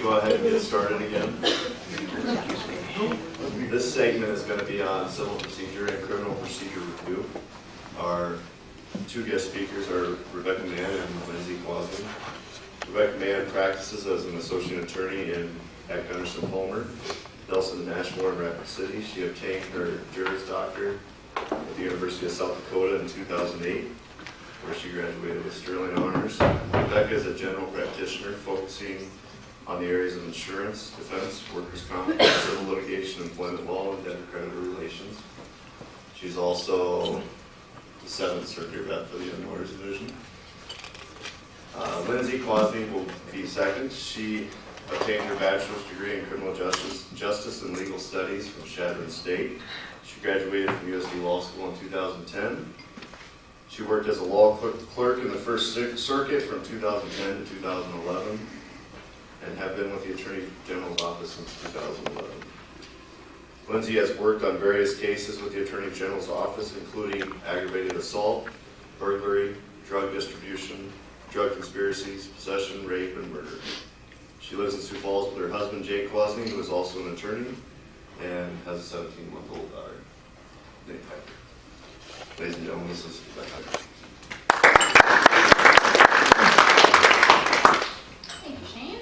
go ahead and get started again. This segment is going to be on civil procedure and criminal procedure review. Our two guest speakers are Rebecca Mann and Lindsay Quasman. Rebecca Mann practices as an associate attorney at Gunderson Palmer, Nelson, Nashville, and Rapid City. She obtained her Juris Doctor at the University of South Dakota in 2008, where she graduated with Sterling Honors. Rebecca is a general practitioner focusing on the areas of insurance, defense, workers' comp, civil litigation, employment law, and debtor-creditor relations. She's also the 7th Circuit rep for the Young Lawyers Division. Lindsay Quasman will be second. She obtained her bachelor's degree in criminal justice and legal studies from Chadron State. She graduated from USD Law School in 2010. She worked as a law clerk in the First Circuit from 2010 to 2011 and have been with the Attorney General's office since 2011. Lindsay has worked on various cases with the Attorney General's office, including aggravated assault, burglary, drug distribution, drug conspiracies, possession, rape, and murder. She lives in Sioux Falls with her husband, Jake Quasman, who is also an attorney, and has a 17-month-old daughter named Piper. Ladies and gentlemen, this is Rebecca. Thank you, Shane.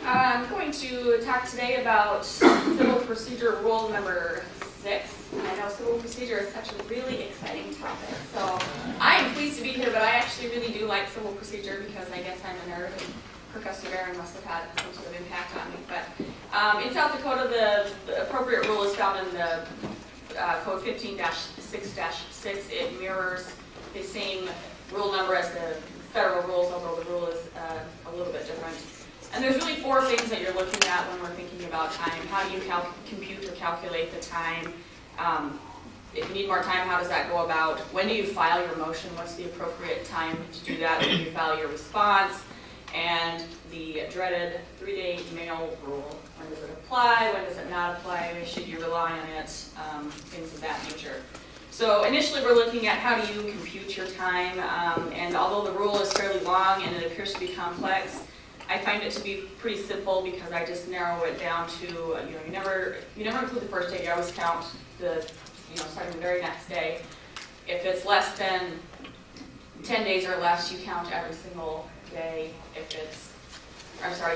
I'm going to talk today about civil procedure rule number 6. And I know civil procedure is such a really exciting topic, so I am pleased to be here, but I actually really do like civil procedure because I guess I'm a nerd and Professor Barron must have had some sort of impact on me. But in South Dakota, the appropriate rule is found in the Code 15-6-6. It mirrors the same rule number as the federal rules, although the rule is a little bit different. And there's really 4 things that you're looking at when we're thinking about time. How do you compute or calculate the time? If you need more time, how does that go about? When do you file your motion? What's the appropriate time to do that? When do you file your response? And the dreaded 3-day mail rule. When does it apply? When does it not apply? Should you rely on it? Things of that nature. So initially we're looking at how do you compute your time, and although the rule is fairly long and it appears to be complex, I find it to be pretty simple because I just narrow it down to, you never include the first day. You always count the, starting the very next day. If it's less than 10 days or less, you count every single day.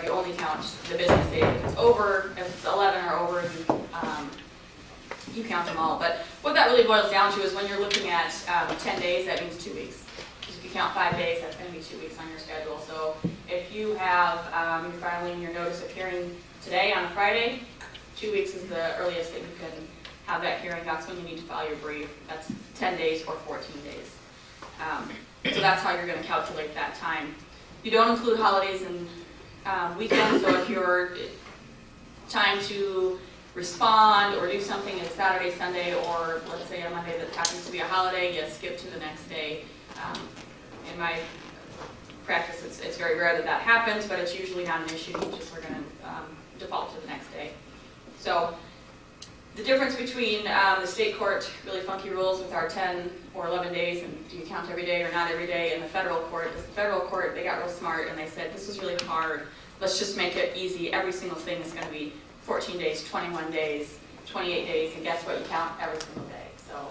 You only count the business day. If it's 11 or over, you count them all. But what that really boils down to is when you're looking at 10 days, that means 2 weeks. If you count 5 days, that's going to be 2 weeks on your schedule. So if you have, you're filing your notice of hearing today on a Friday, 2 weeks is the earliest that you can have that hearing. That's when you need to file your brief. That's 10 days or 14 days. So that's how you're going to calculate that time. You don't include holidays and weekends, so if your time to respond or do something is Saturday, Sunday, or let's say a Monday that happens to be a holiday, you skip to the next day. In my practice, it's very rare that happens, but it's usually not an issue. You just are going to default to the next day. So the difference between the state court really funky rules with our 10 or 11 days, and do you count every day or not every day, and the federal court, they got real smart and they said, this is really hard. Let's just make it easy. Every single thing is going to be 14 days, 21 days, 28 days, and guess what? You count every single day. So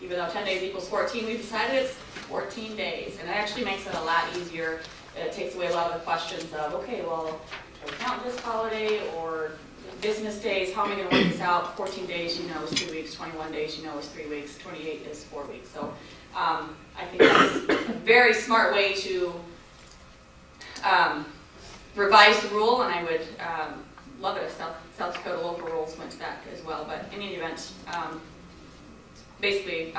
even though 10 days equals 14, we've decided it's 14 days. And it actually makes it a lot easier. It takes away a lot of the questions of, okay, well, do we count this holiday or business days? How am I going to work this out? 14 days, is 2 weeks. 21 days, is 3 weeks. 28 is 4 weeks. So I think that's a very smart way to revise the rule, and I would love it if South Dakota local rules went to that as well. But in any event, basically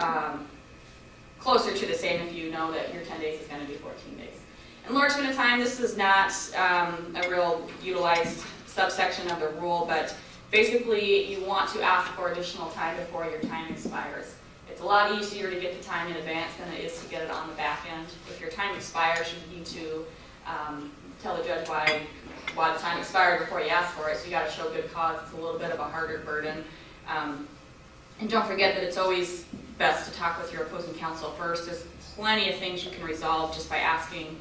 closer to the same if you know that your 10 days is going to be 14 days. Enlargement of time, this is not a real utilized subsection of the rule, but basically you want to ask for additional time before your time expires. It's a lot easier to get the time in advance than it is to get it on the back end. If your time expires, you need to tell the judge why the time expired before you ask for it, so you got to show good cause. It's a little bit of a harder burden. And don't forget that it's always best to talk with your opposing counsel first. There's plenty of things you can resolve just by asking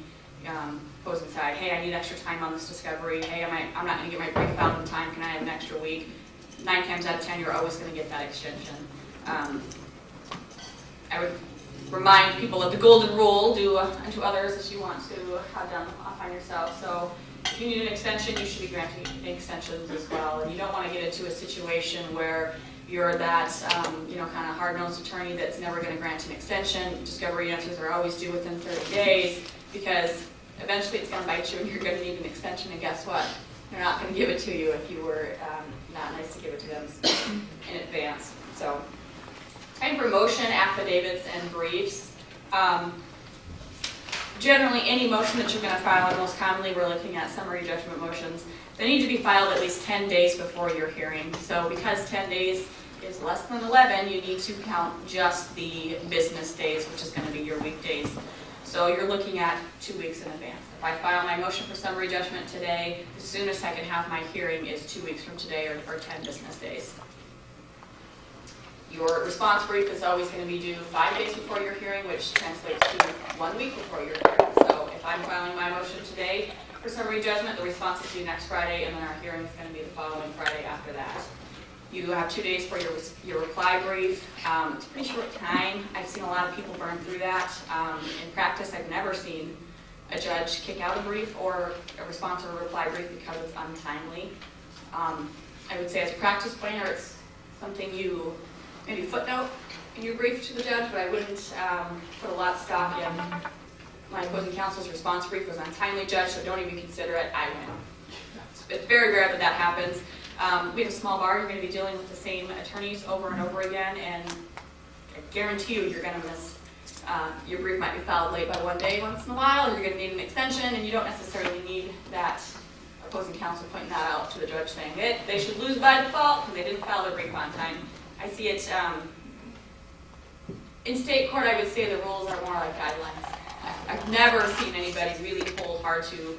opposing side, hey, I need extra time on this discovery, hey, I'm not gonna get my brief out in time, can I have an extra week? 9 times out of 10, you're always gonna get that extension. I would remind people of the golden rule, do unto others as you want to have done on yourself. So if you need an extension, you should be granting extensions as well. And you don't want to get into a situation where you're that, kind of hard-nosed attorney that's never going to grant an extension. Discovery answers are always due within 30 days because eventually it's going to bite you and you're going to need an extension. And guess what? They're not going to give it to you if you were not nice to give it to them in advance. So, time for motion, affidavits, and briefs. Generally, any motion that you're going to file, and most commonly we're looking at summary judgment motions, they need to be filed at least 10 days before your hearing. So because 10 days is less than 11, you need to count just the business days, which is going to be your weekdays. So you're looking at 2 weeks in advance. If I file my motion for summary judgment today, the soonest I can have my hearing is 2 weeks from today or 10 business days. Your response brief is always going to be due 5 days before your hearing, which translates to 1 week before your hearing. So if I'm filing my motion today for summary judgment, the response is due next Friday, and then our hearing is going to be the following Friday after that. You have 2 days for your reply brief. It's a pretty short time. I've seen a lot of people burn through that. In practice, I've never seen a judge kick out a brief or a response or a reply brief because it's untimely. I would say as a practice planner, it's something you maybe footnote in your brief to the judge, but I wouldn't put a lot of stock in. My opposing counsel's response brief was untimely, judge, so don't even consider it. I win. It's very rare that happens. We have a small bar. You're going to be dealing with the same attorneys over and over again, and I guarantee you're going to miss. Your brief might be filed late by 1 day once in a while, or you're going to need an extension, and you don't necessarily need that opposing counsel pointing that out to the judge saying they should lose by default because they didn't file their brief on time. I see it in state court. I would say the rules are more like guidelines. I've never seen anybody really hold hard to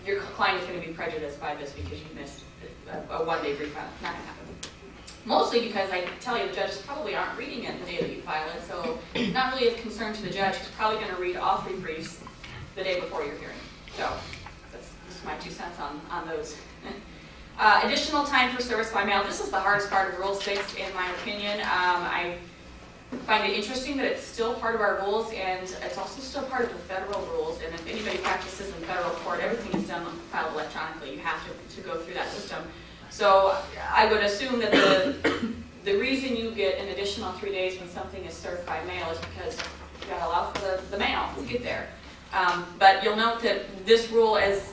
your client is going to be prejudiced by this because you missed a 1 day brief. Not going to happen. Mostly because I tell you the judges probably aren't reading it the day that you file it, so not really of concern to the judge. He's probably going to read all 3 briefs the day before your hearing. So that's my 2 cents on those. Additional time for service by mail. This is the hardest part of Rule 6, in my opinion. I find it interesting that it's still part of our rules, and it's also still part of the federal rules. And if anybody practices in federal court, everything is done filed electronically. You have to go through that system. So I would assume that the reason you get an additional 3 days when something is served by mail is because you got to allow for the mail to get there. But you'll note that this rule is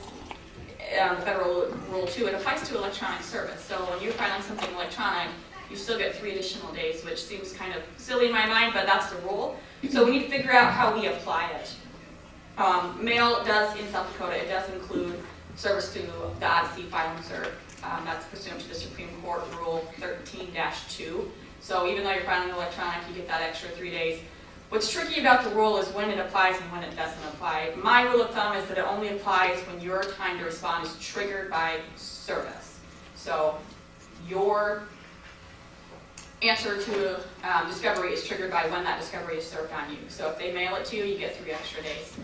the federal rule 2, it applies to electronic service. So when you're filing something electronic, you still get 3 additional days, which seems kind of silly in my mind, but that's the rule. So we need to figure out how we apply it. Mail does, in South Dakota, it does include service to the Odyssey File and Serve. That's pursuant to the Supreme Court Rule 13-2. So even though you're filing electronic, you get that extra 3 days. What's tricky about the rule is when it applies and when it doesn't apply. My rule of thumb is that it only applies when your time to respond is triggered by service. So your answer to discovery is triggered by when that discovery is served on you. So if they mail it to you, you get 3 extra days.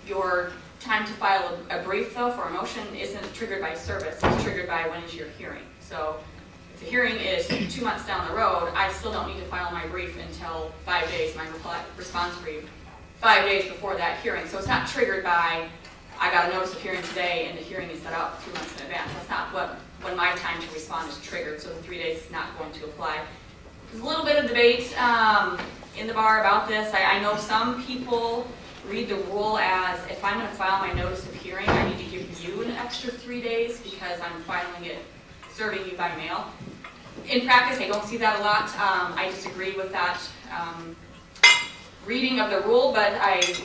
Your time to file a brief, though, for a motion isn't triggered by service. It's triggered by when is your hearing. So if the hearing is 2 months down the road, I still don't need to file my brief until 5 days, my response brief, 5 days before that hearing. So it's not triggered by, I got a notice of hearing today and the hearing is set up 2 months in advance. That's not when my time to respond is triggered, so the 3 days is not going to apply. There's a little bit of debate in the bar about this. I know some people read the rule as, if I'm going to file my notice of hearing, I need to give you an extra 3 days because I'm filing it, serving you by mail. In practice, I don't see that a lot. I disagree with that reading of the rule, but I've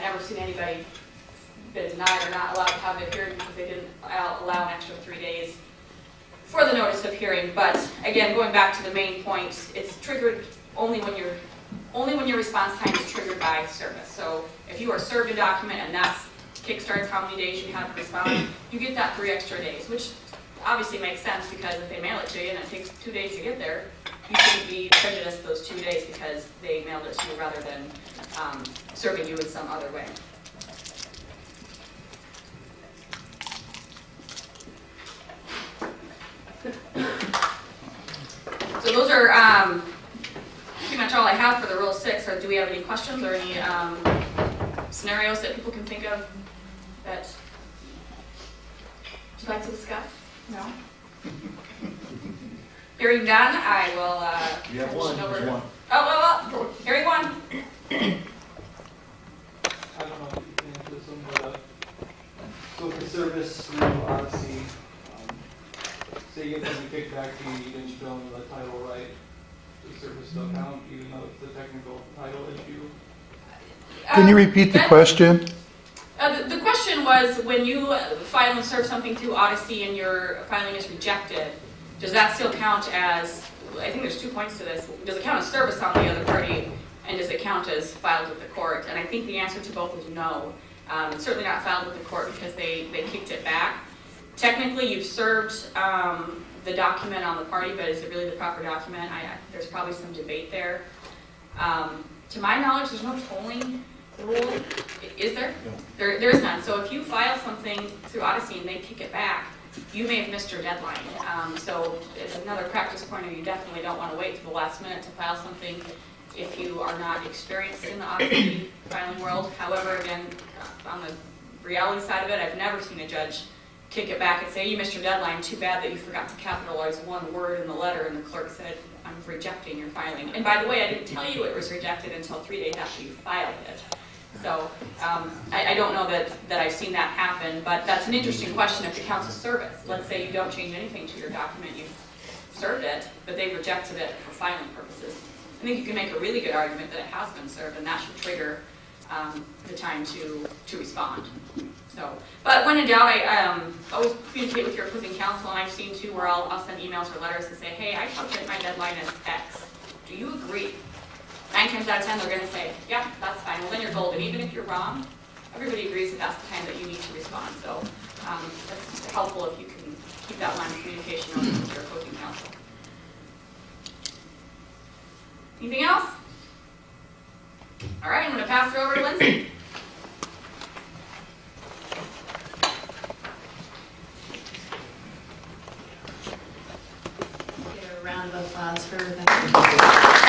never seen anybody been denied or not allowed to have their hearing because they didn't allow an extra 3 days for the notice of hearing. But again, going back to the main point, it's triggered only when your response time is triggered by service. So if you are served a document and that kickstarts how many days you have to respond, you get that 3 extra days, which obviously makes sense because if they mail it to you and it takes 2 days to get there, you shouldn't be prejudiced those 2 days because they mailed it to you rather than serving you in some other way. So those are pretty much all I have for the Rule 6. Or do we have any questions or any scenarios that people can think of that you'd like to discuss? No? Hearing none, I will You have one, transition over. there's one. Oh, hearing one. I don't know if you can answer this one, but so for service through Odyssey, say you get something kicked back to you, you didn't show them the title right, does service still count even though it's a technical title issue? Can you repeat the question? The question was, when you file and serve something through Odyssey and your filing is rejected, does that still count as, I think there's 2 points to this, does it count as service on the other party, and does it count as filed with the court? And I think the answer to both is no. It's certainly not filed with the court because they kicked it back. Technically, you've served the document on the party, but is it really the proper document? There's probably some debate there. To my knowledge, there's no tolling rule. Is there? No. There is none. So if you file something through Odyssey and they kick it back, you may have missed your deadline. So it's another practice pointer. You definitely don't want to wait till the last minute to file something if you are not experienced in the Odyssey filing world. However, again, on the reality side of it, I've never seen a judge kick it back and say, you missed your deadline, too bad that you forgot to capitalize one word in the letter, and the clerk said, I'm rejecting your filing. And by the way, I didn't tell you it was rejected until 3 days after you filed it. So I don't know that I've seen that happen, but that's an interesting question if it counts as service. Let's say you don't change anything to your document, you've served it, but they've rejected it for filing purposes. I think you can make a really good argument that it has been served, and that should trigger the time to respond. So, but when in doubt, I always communicate with your opposing counsel, and I've seen too where I'll send emails or letters and say, hey, I calculate my deadline as X. Do you agree? 9 times out of 10, they're going to say, yeah, that's fine. Well, then you're golden. Even if you're wrong, everybody agrees that that's the time that you need to respond. So that's helpful if you can keep that line of communication open with your opposing counsel. Anything else? All right, I'm going to pass it over to Lindsay. Give a round of applause for that.